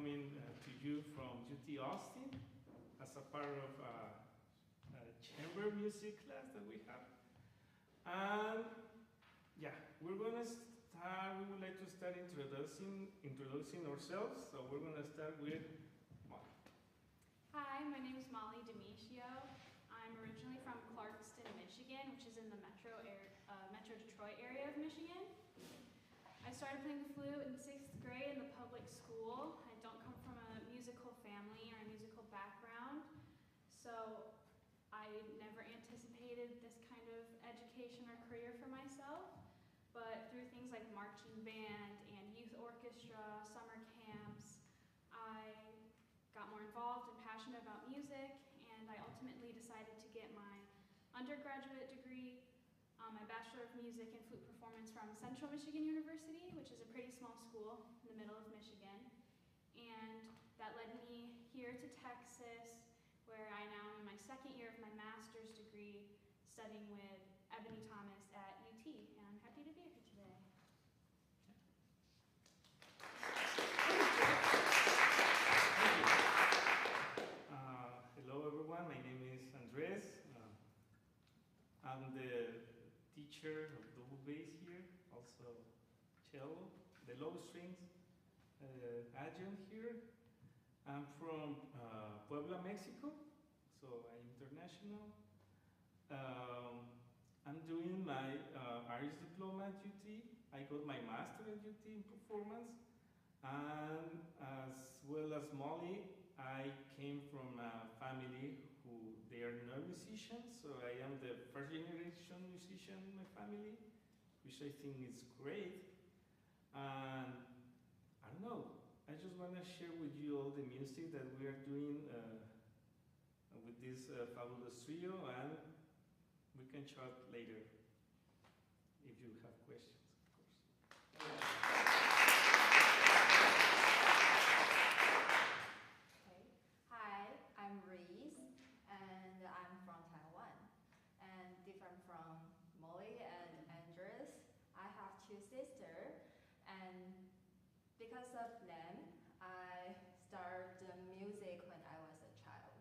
coming to you from UT Austin as a part of a chamber music class that we have. And yeah, we're gonna start, we would like to start introducing ourselves. So we're gonna start with Molly. Hi, my name is Molly Demetrio. I'm originally from Clarkston, Michigan, which is in the Metro Detroit area of Michigan. I started playing the flute in 6th grade in the public school. I don't come from a musical family or a musical background, so I never anticipated this kind of education or career for myself. But through things like marching band and youth orchestra, summer camps, I got more involved and passionate about music, and I ultimately decided to get my undergraduate degree, my Bachelor of Music and Flute Performance from Central Michigan University, which is a pretty small school in the middle of Michigan. And that led me here to Texas, where I now am in my 2nd year of my master's degree, studying with Ebony Thomas at UT, and I'm happy to be here today. Hello everyone, my name is Andres. I'm the teacher of double bass here, also cello, the low strings adjunct here. I'm from Puebla, Mexico, so I'm international. I'm doing my Irish diploma at UT. I got my master at UT in performance. And as well as Molly, I came from a family who they are not musicians, so I am the 1st generation musician in my family, which I think is great. And I don't know, I just want to share with you all the music that we are doing with this fabulous trio, and we can chat later if you have questions, of course. Hi, I'm Reese, and I'm from Taiwan. And different from Molly and Andres, I have 2 sisters, and because of them, I started music when I was a child.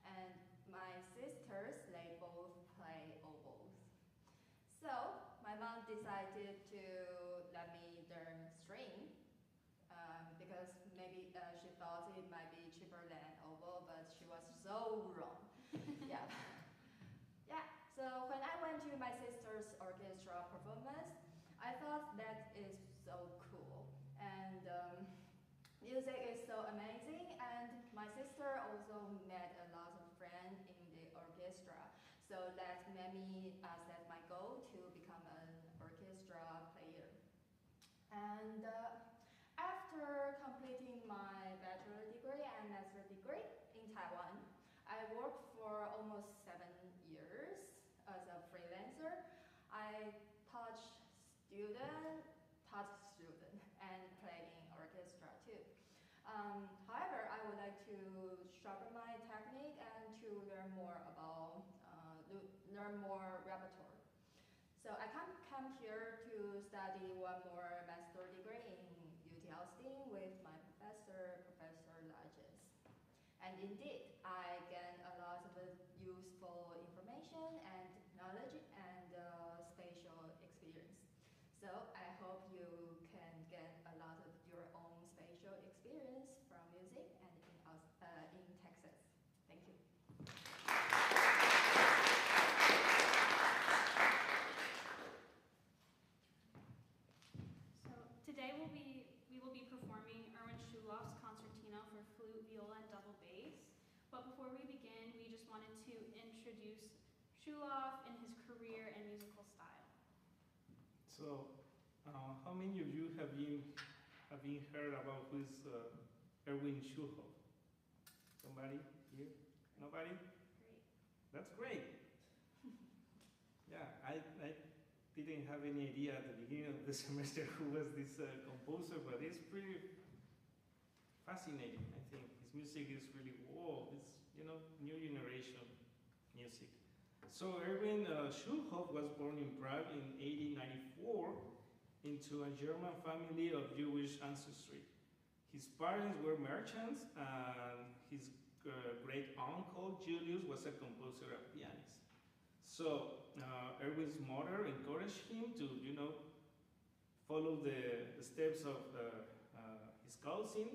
And my sisters, they both play oboes. So my mom decided to let me learn string, because maybe she thought it might be cheaper than oboe, but she was so wrong. Yeah. Yeah. So when I went to my sister's orchestra performance, I thought that is so cool, and music is so amazing. And my sister also met a lot of friends in the orchestra, so that made me set my goal to become an orchestra player. And after completing my bachelor degree and master degree in Taiwan, I worked for almost 7 years as a freelancer. I taught student, and played in orchestra too. However, I would like to sharpen my technique and to learn more about, learn more repertoire. So I come here to study one more master degree in UT Austin with my professor, Professor Lages. And indeed, I gained a lot of useful information and knowledge and spatial experience. So I hope you can get a lot of your own spatial experience from music and in Texas. Thank you. So today we will be performing Erwin Schulhoff's Concertino for flute, viola, and double bass. But before we begin, we just wanted to introduce Schulhoff and his career and musical style. So, how many of you have been heard about who is Erwin Schulhoff? Somebody here? Nobody? Great. That's great. Yeah, I didn't have any idea at the beginning of the semester who was this composer, but it's pretty fascinating. I think his music is really it's new generation music. So Erwin Schulhoff was born in Prague in 1894 into a German family of Jewish ancestry. His parents were merchants, and his great uncle Julius was a composer and pianist. So Erwin's mother encouraged him to, follow the steps of his cousin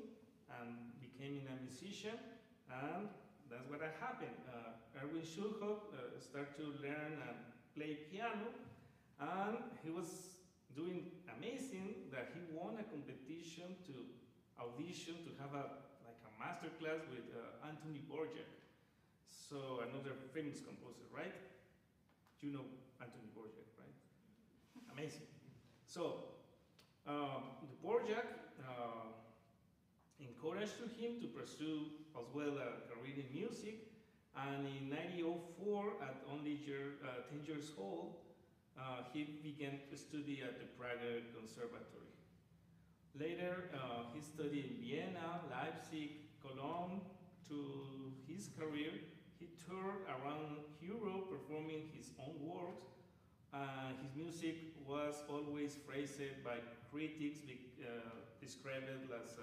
and becoming a musician, and that's what happened. Erwin Schulhoff started to learn and play piano, and he was doing amazing that he won a competition to audition to have a master class with Anthony Borjak. So another famous composer, right? You know Anthony Borjak, right? Amazing. So the Borjak encouraged him to pursue as well a career in music, and in 1904, at only 10 years old, he began to study at the Prague Conservatory. Later, he studied in Vienna, Leipzig, Cologne. To his career, he toured around Europe performing his own works. His music was always praised by critics, described as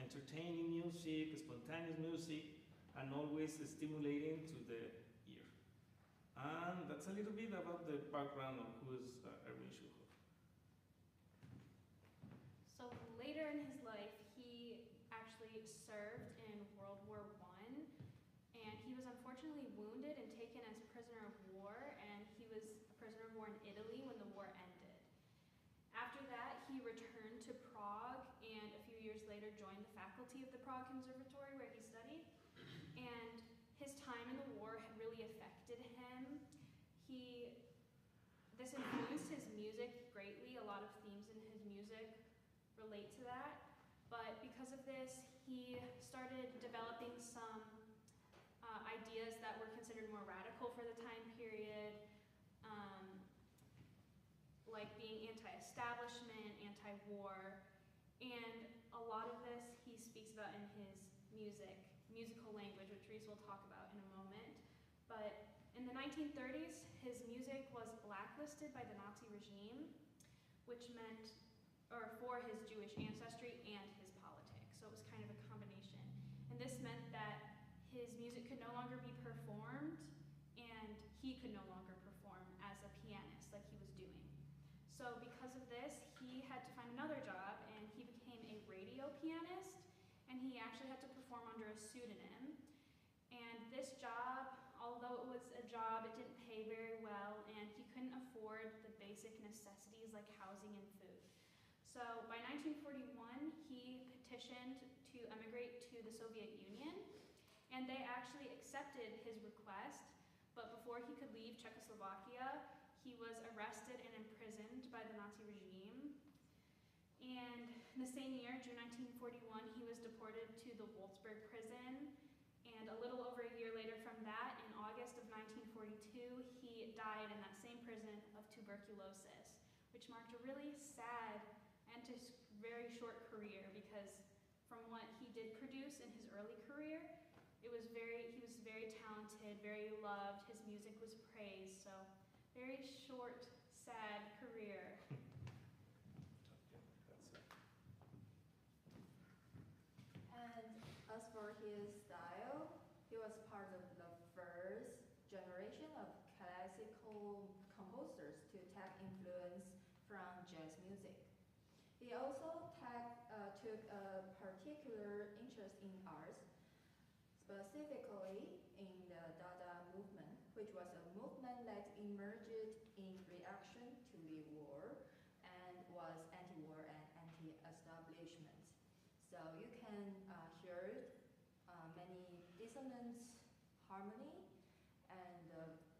entertaining music, spontaneous music, and always stimulating to the ear. And that's a little bit about the background of who is Erwin Schulhoff. So later in his life, he actually served in World War I, and he was unfortunately wounded and taken as prisoner of war, and he was a prisoner of war in Italy when the war ended. After that, he returned to Prague, and a few years later joined the faculty of the Prague Conservatory where he studied. And his time in the war had really affected him. This influenced his music greatly. A lot of themes in his music relate to that. But because of this, he started developing some ideas that were considered more radical for the time period, like being anti-establishment, anti-war, and a lot of this he speaks about in his musical language, which Reese will talk about in a moment. But in the 1930s, his music was blacklisted by the Nazi regime, which meant, or for his Jewish ancestry and his politics. So it was kind of a combination. And this meant that his music could no longer be performed, and he could no longer perform as a pianist like he was doing. So because of this, he had to find another job, and he became a radio pianist, and he actually had to perform under a pseudonym. And this job, although it was a job, it didn't pay very well, and he couldn't afford the basic necessities like housing and food. So by 1941, he petitioned to emigrate to the Soviet Union, and they actually accepted his request, but before he could leave Czechoslovakia, he was arrested and imprisoned by the Nazi regime. And in the same year, June 1941, he was deported to the Wolfsburg prison. And a little over a year later from that, in August of 1942, he died in that same prison of tuberculosis, which marked a really sad and just very short career, because from what he did produce in his early career, he was very talented, very loved, his music was praised, so very short, sad career. And as for his style, he was part of the first generation of classical composers to take influence from jazz music. He also took a particular interest in art, specifically in the Dada movement, which was a movement that emerged in reaction to the war and was anti-war and anti-establishment. So you can hear many dissonance harmony and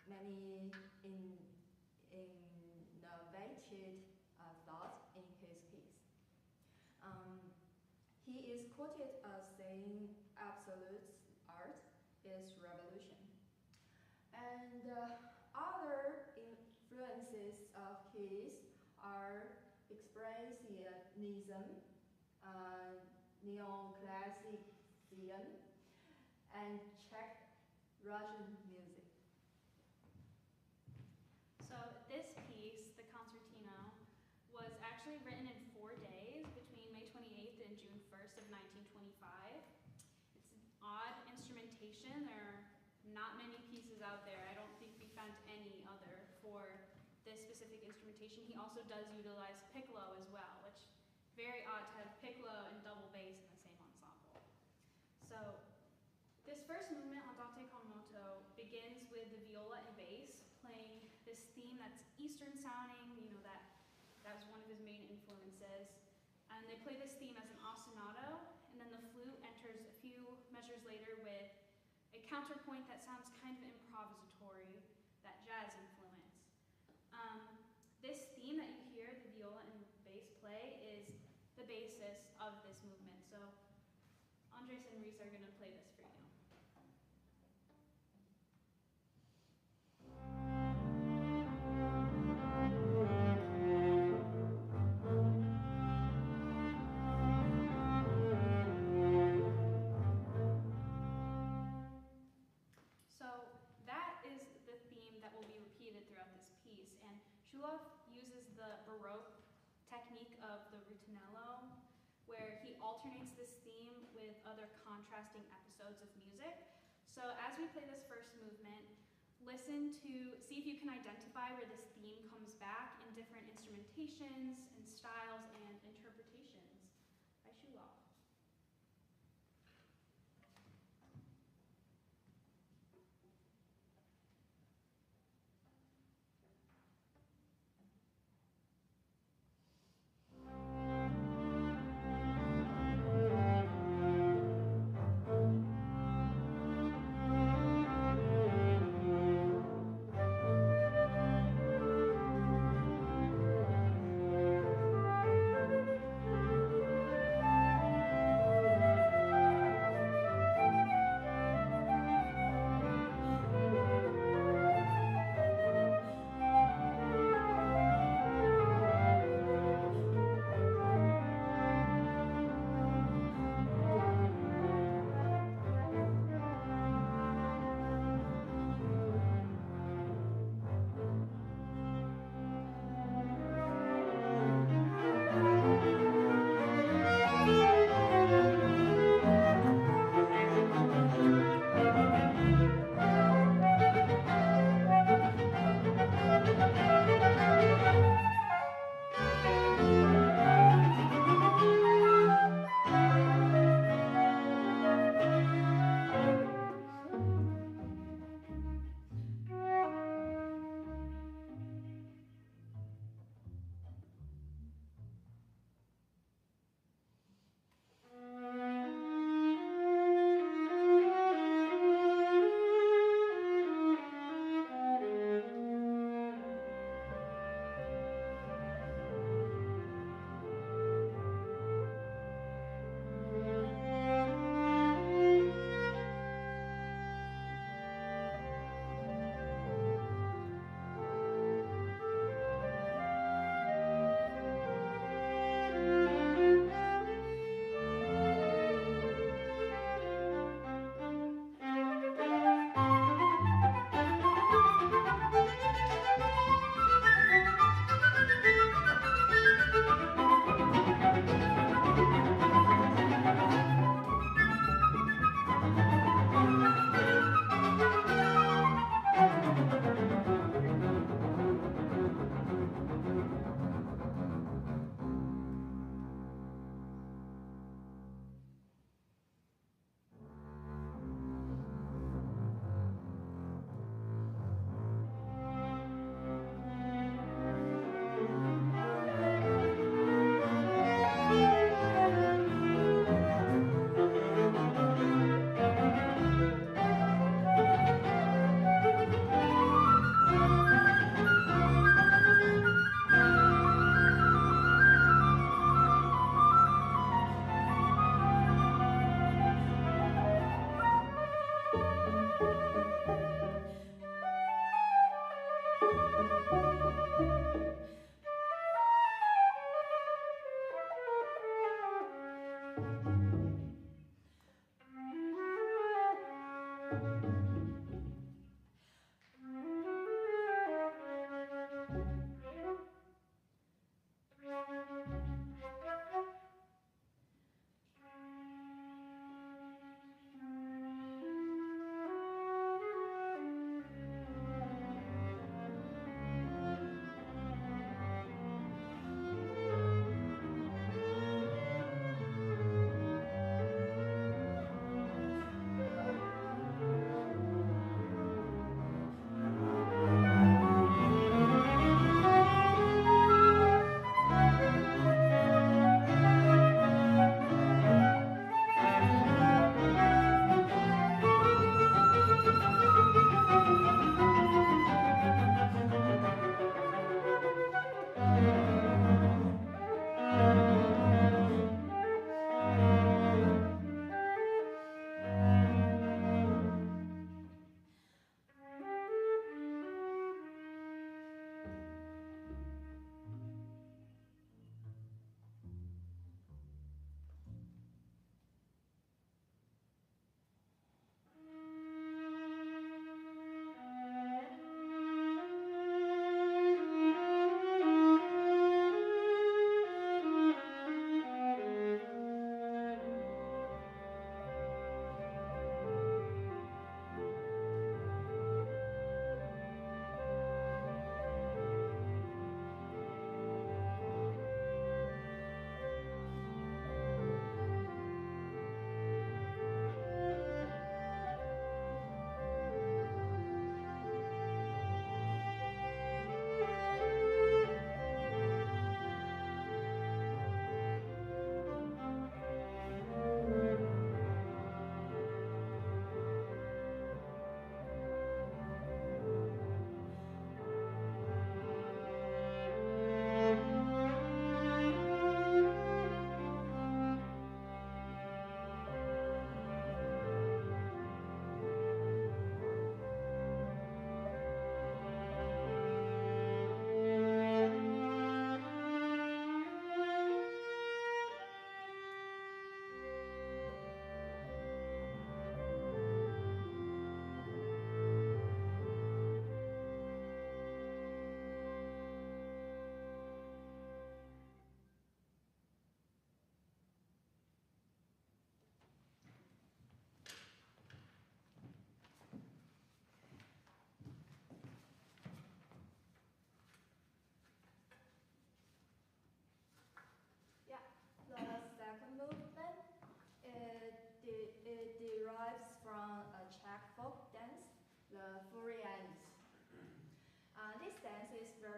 many innovative thoughts in his piece. He is quoted as saying absolute art is revolution. And other influences of his are expressionism, neoclassicism, and Czech Russian music. So this piece, the Concertino, was actually written in 4 days between May 28th and June 1st of instrumentation. There are not many pieces out there. I don't think we found any other for this specific instrumentation. He also does utilize piccolo as well, which very odd to have piccolo and double bass in the same ensemble. So this first movement, Andante con moto, begins with the viola and bass playing this theme that's Eastern sounding, that was one of his main influences. And they play this theme as an ostinato, and then the flute enters a few measures later with a counterpoint that sounds kind of improvisatory, that jazz influence. This theme that you hear, the viola and bass play, is the basis of this movement. So Andres and Reese are going to play this for you. Schulhoff uses the Baroque technique of the Recital, where he alternates this theme with other contrasting episodes of music. So as we play this first movement, see if you can identify where this theme comes back in different instrumentations and styles and interpretations by Schulhoff.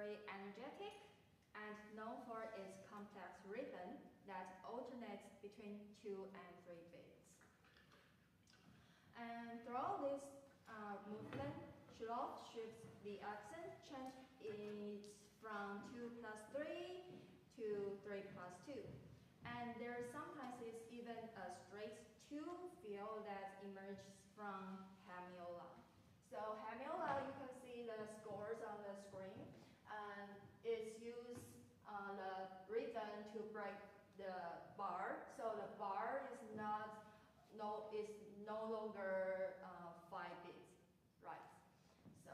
very energetic and known for its complex rhythm that alternates between 2 and 3 beats. And throughout this movement, Schulhoff shifts the accent change it from 2+3 to 3+2. And there sometimes is even a straight 2 feel that emerges from hemiola. So hemiola, you can see the scores on the screen, and it's used the rhythm to break the bar. So the bar is no longer 5 beats, right? So,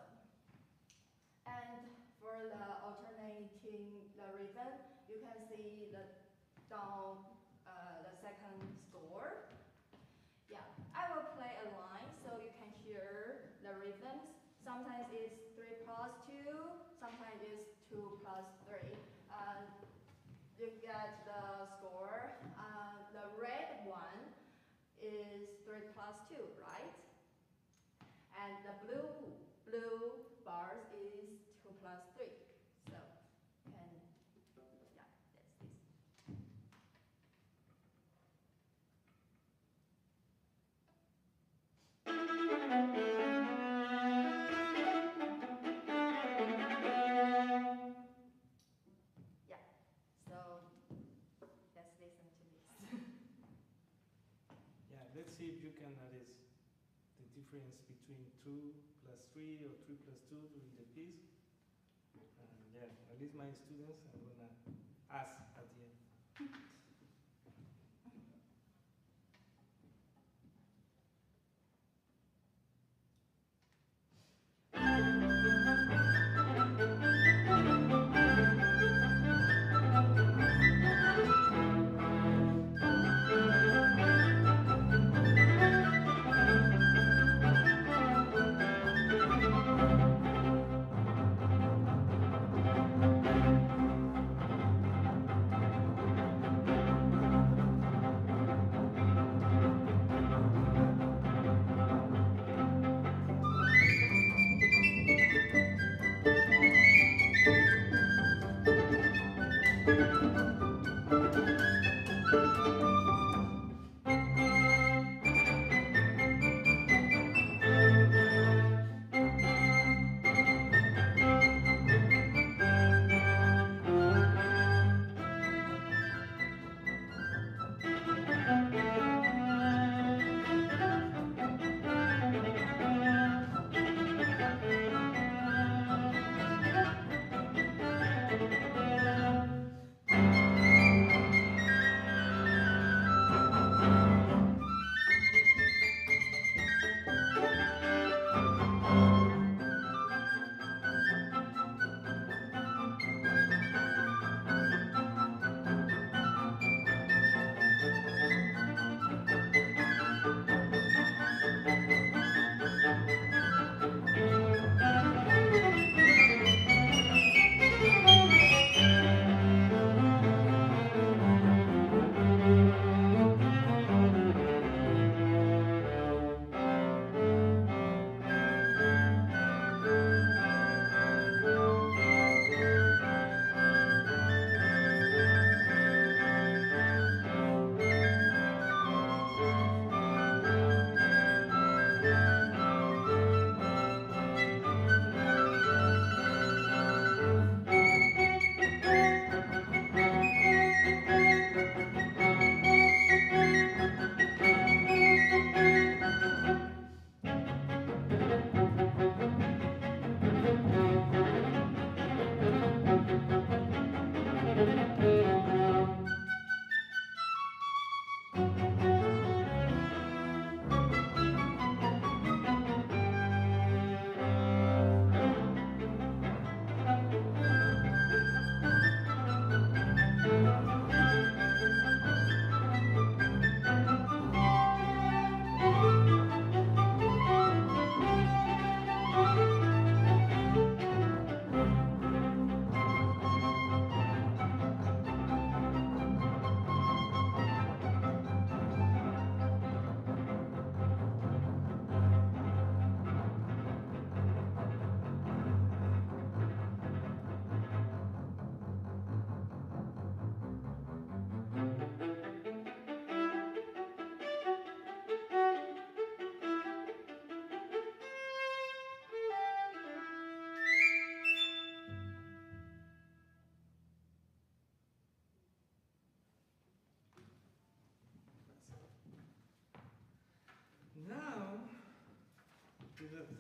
and for the alternating the rhythm, you can see the down the second score. Yeah, I will play a line so you can hear the rhythms. Sometimes it's 3+2, sometimes it's 2+3. You get the score. The red one is 3+2, right? And the blue bars is 2+3. So, yeah, that's this. Yeah, so let's listen to this. Yeah, let's see if you can notice the difference between 2+3 or 3+2 during the piece. Yeah, at least my students, I'm gonna ask at the end.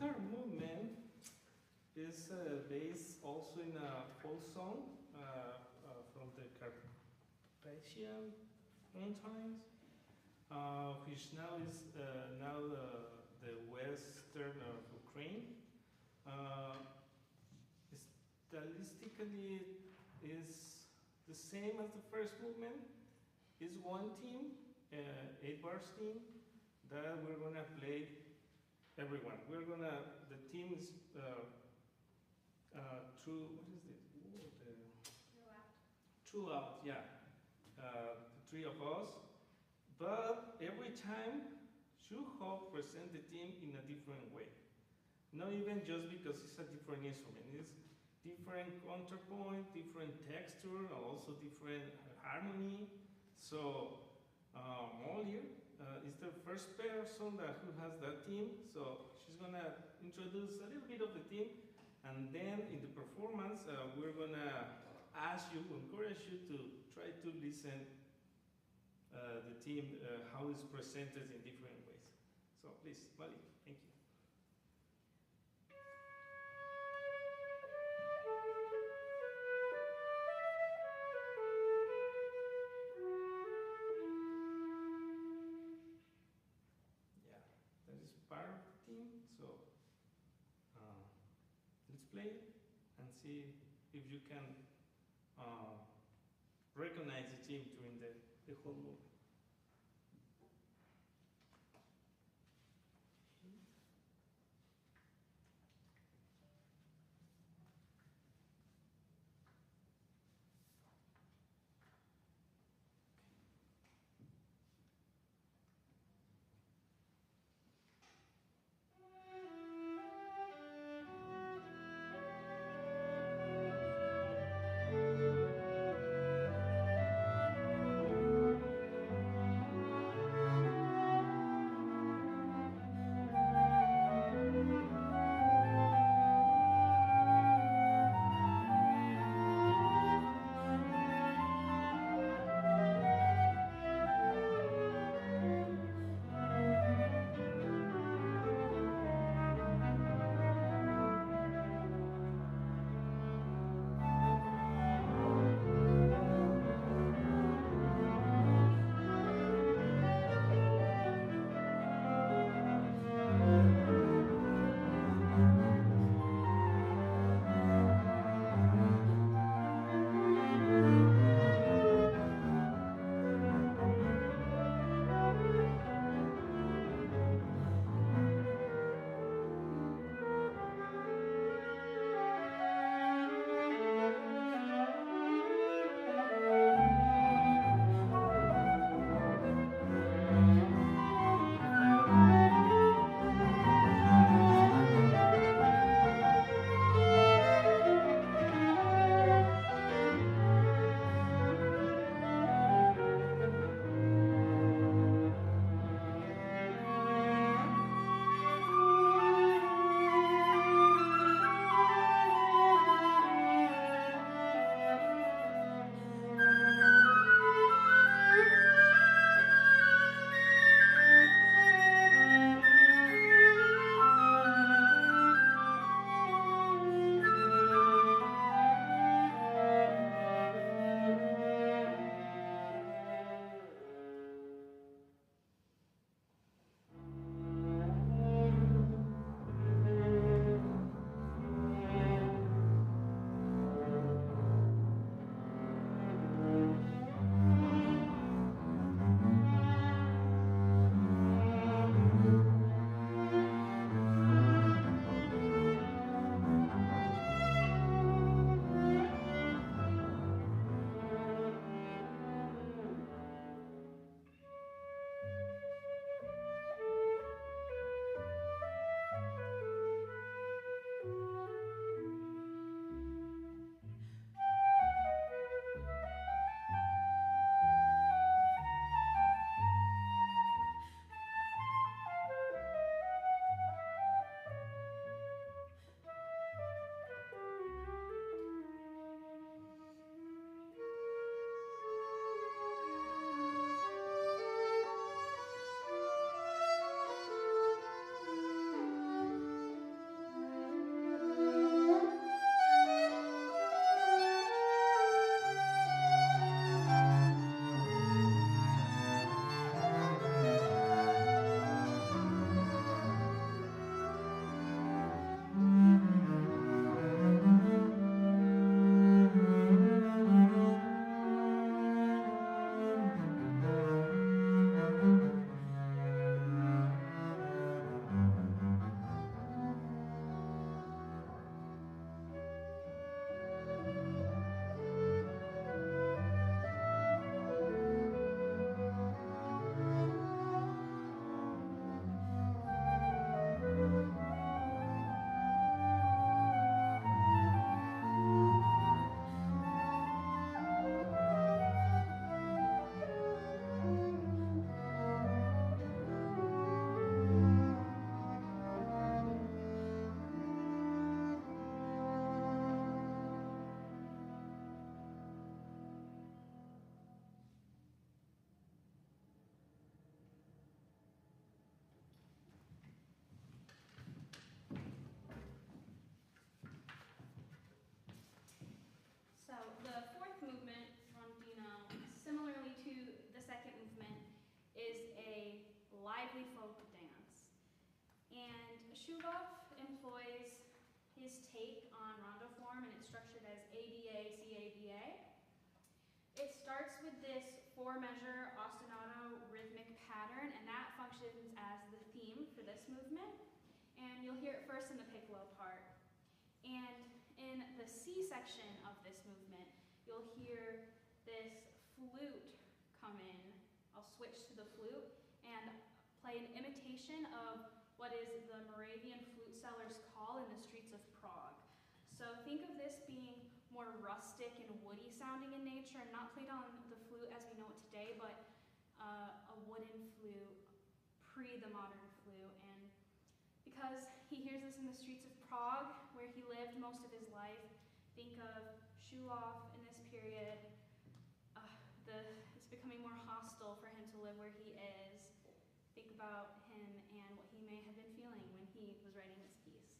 third movement is based also in a folk song from the Carpathian Mountains, which now is the western of Ukraine. Stylistically is the same as the first movement. It's one theme, 8 bars theme, that we're gonna play everyone. The theme is through, what is this? Throughout, yeah. The three of us. But every time, Schulhoff presents the theme in a different way. Not even just because it's a different instrument. It's different counterpoint, different texture, also different harmony. So Molly is the first person who has that theme. So she's gonna introduce a little bit of the theme, and then in the performance, we're gonna encourage you to try to listen the theme, how it's presented in different ways. So please, Molly, thank you. Let's play and see if you can recognize the theme during the whole movie. lively folk dance. And Schulhoff employs his take on rondo form, and it's structured as ABA, CABA. It starts with this 4-measure ostinato rhythmic pattern, and that functions as the theme for this movement. And you'll hear it first in the piccolo part. And in the C section of this movement, you'll hear this flute come in. I'll switch to the flute and play an imitation of what is the Moravian flute seller's call in the streets of Prague. So think of this being more rustic and woody sounding in nature, and not played on the flute as we know it today, but a wooden flute, pre the modern flute. And because he hears this in the streets of Prague, where he lived most of his life, think of Schulhoff in this period. It's becoming more hostile for him to live where he is. Think about him and what he may have been feeling when he was writing this piece.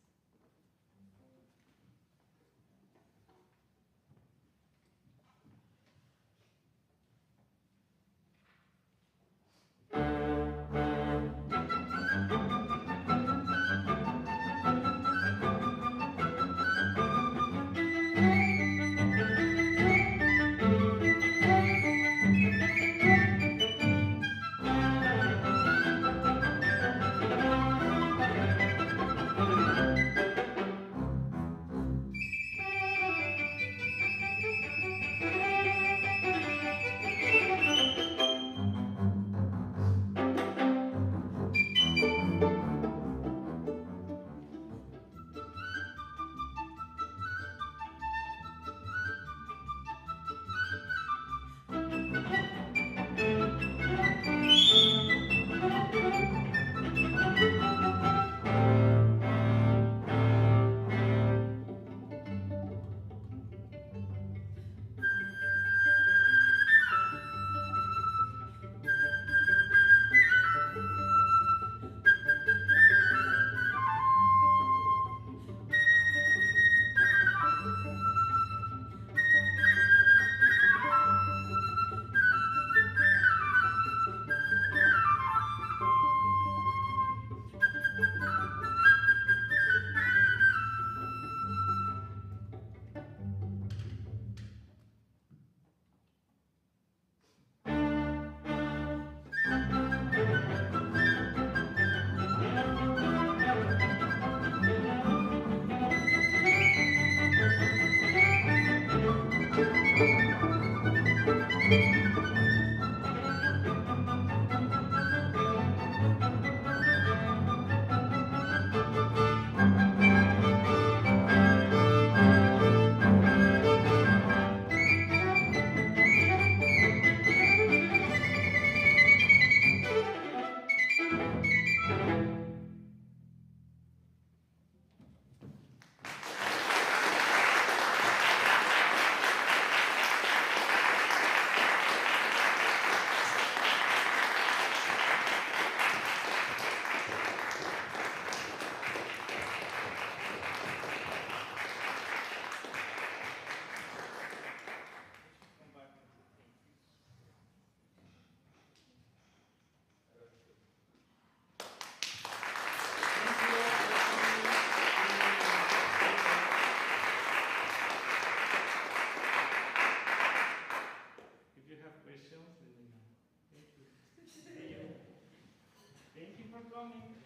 Thank you for coming.